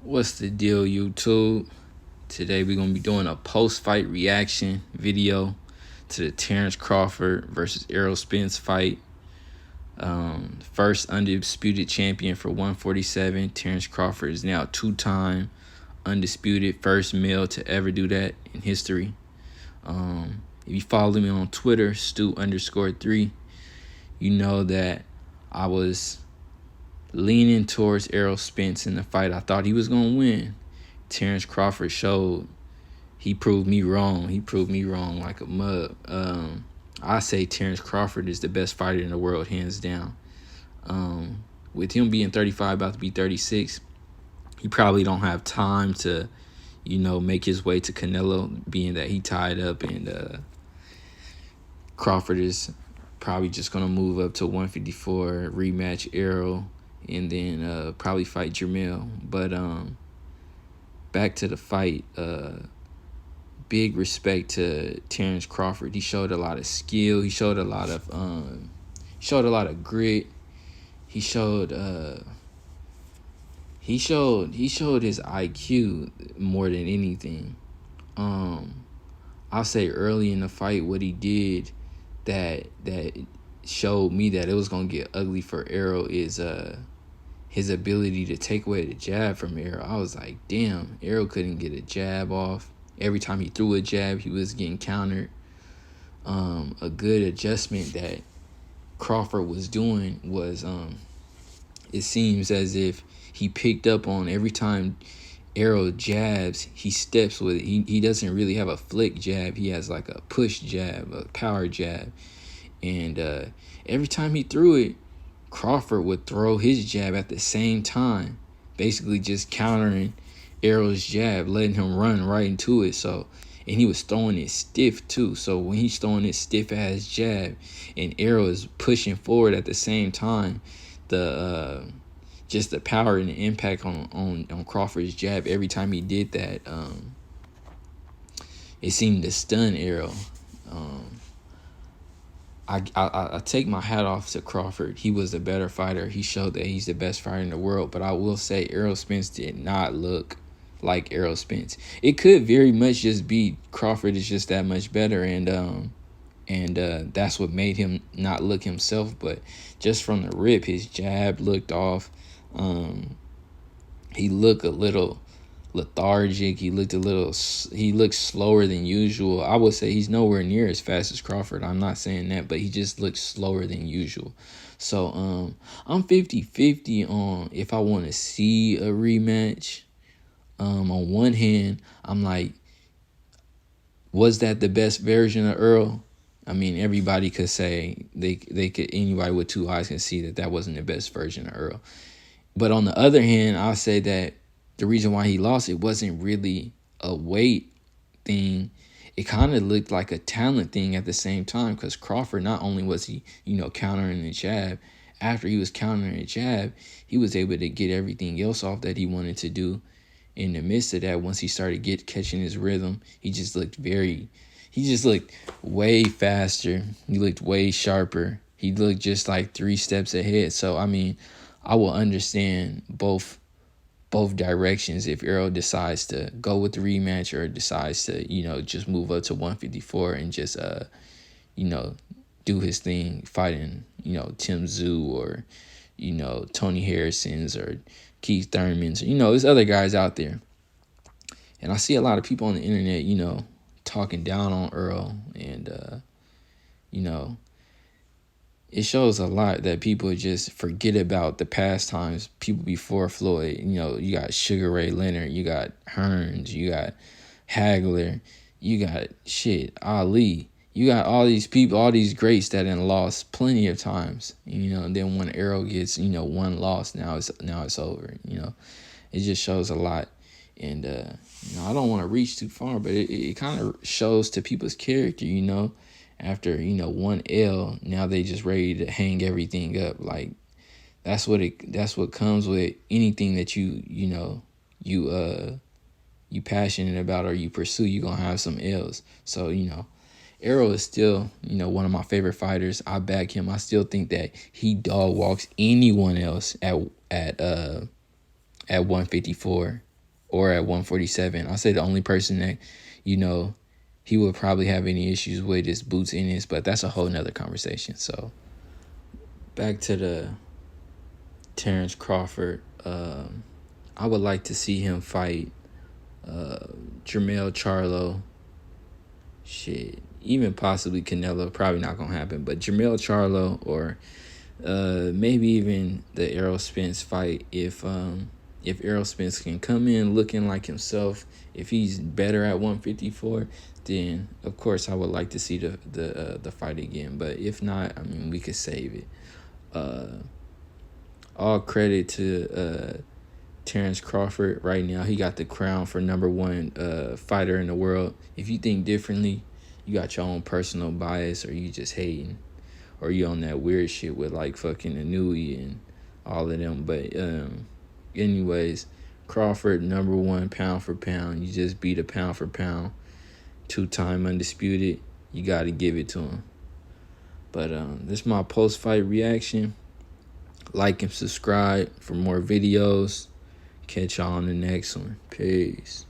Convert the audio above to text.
What's the deal, YouTube? Today we're gonna be doing a post-fight reaction video to the Terrance Crawford versus Errol Spence fight. First undisputed champion for 147. Terrance Crawford is now two-time undisputed first male to ever do that in history. If you follow me on Twitter, Stu_3, you know that I was leaning towards Errol Spence in the fight. I thought he was going to win. Terrance Crawford he proved me wrong. He proved me wrong like a mug. I say Terrance Crawford is the best fighter in the world, hands down. With him being 35, about to be 36, he probably don't have time to, make his way to Canelo, being that he tied up, and Crawford is probably just going to move up to 154, rematch Errol, and then probably fight Jermell. But back to the fight, big respect to Terrance Crawford. He showed a lot of skill. He showed a lot of grit. He showed his IQ more than anything. I'll say early in the fight what he did that showed me that it was gonna get ugly for Errol is his ability to take away the jab from Errol. I was like, damn, Errol couldn't get a jab off. Every time he threw a jab, he was getting countered. A good adjustment that Crawford was doing was it seems as if he picked up on every time Errol jabs, he steps with it. He doesn't really have a flick jab. He has like a push jab, a power jab. And every time he threw it, Crawford would throw his jab at the same time, basically just countering Errol's jab, letting him run right into it. And he was throwing it stiff too. So when he's throwing this stiff ass jab and Errol is pushing forward at the same time, just the power and the impact on Crawford's jab every time he did that, it seemed to stun Errol. I take my hat off to Crawford. He was the better fighter. He showed that he's the best fighter in the world. But I will say Errol Spence did not look like Errol Spence. It could very much just be Crawford is just that much better, and that's what made him not look himself. But just from the rip, his jab looked off. He looked a little lethargic. He looked slower than usual. I would say he's nowhere near as fast as Crawford. I'm not saying that, but he just looked slower than usual. So I'm 50-50 on if I want to see a rematch. On one hand, I'm like, was that the best version of Errol? I mean, everybody could say anybody with two eyes can see that wasn't the best version of Errol. But on the other hand, I'll say that the reason why he lost, it wasn't really a weight thing. It kind of looked like a talent thing at the same time, because Crawford, not only was he, countering the jab, after he was countering the jab, he was able to get everything else off that he wanted to do. In the midst of that, once he started catching his rhythm, he just looked way faster. He looked way sharper. He looked just like 3 steps ahead. So, I mean, I will understand both directions if Errol decides to go with the rematch or decides to, just move up to 154 and just, do his thing fighting, Tim Tszyu or, Tony Harrison's or Keith Thurman's. There's other guys out there. And I see a lot of people on the internet, talking down on Errol. And, it shows a lot that people just forget about the past times, people before Floyd. You got Sugar Ray Leonard, you got Hearns, you got Hagler, you got Ali. You got all these people, all these greats that have lost plenty of times. And then when Errol gets, one loss, now it's over. It just shows a lot. And I don't want to reach too far, but it kind of shows to people's character, After, one L, now they just ready to hang everything up. Like, that's what comes with anything that you passionate about or you pursue. You're going to have some L's. So, Errol is still, one of my favorite fighters. I back him. I still think that he dog walks anyone else at 154. or at 147. I say the only person that, he would probably have any issues with is Boots Ennis, but that's a whole nother conversation. So back to the Terrance Crawford. I would like to see him fight Jermell Charlo. Shit. Even possibly Canelo. Probably not going to happen. But Jermell Charlo, or maybe even the Errol Spence fight. If Errol Spence can come in looking like himself, if he's better at 154, then of course I would like to see the fight again. But if not, I mean, we could save it. All credit to Terrance Crawford. Right now, he got the crown for number one fighter in the world. If you think differently, you got your own personal bias, or you just hating, or you on that weird shit with like fucking Inui and all of them. But anyways, Crawford number one pound for pound. You just beat a pound for pound, 2-time undisputed. You got to give it to him. But this is my post-fight reaction. Like and subscribe for more videos. Catch y'all on the next one. Peace.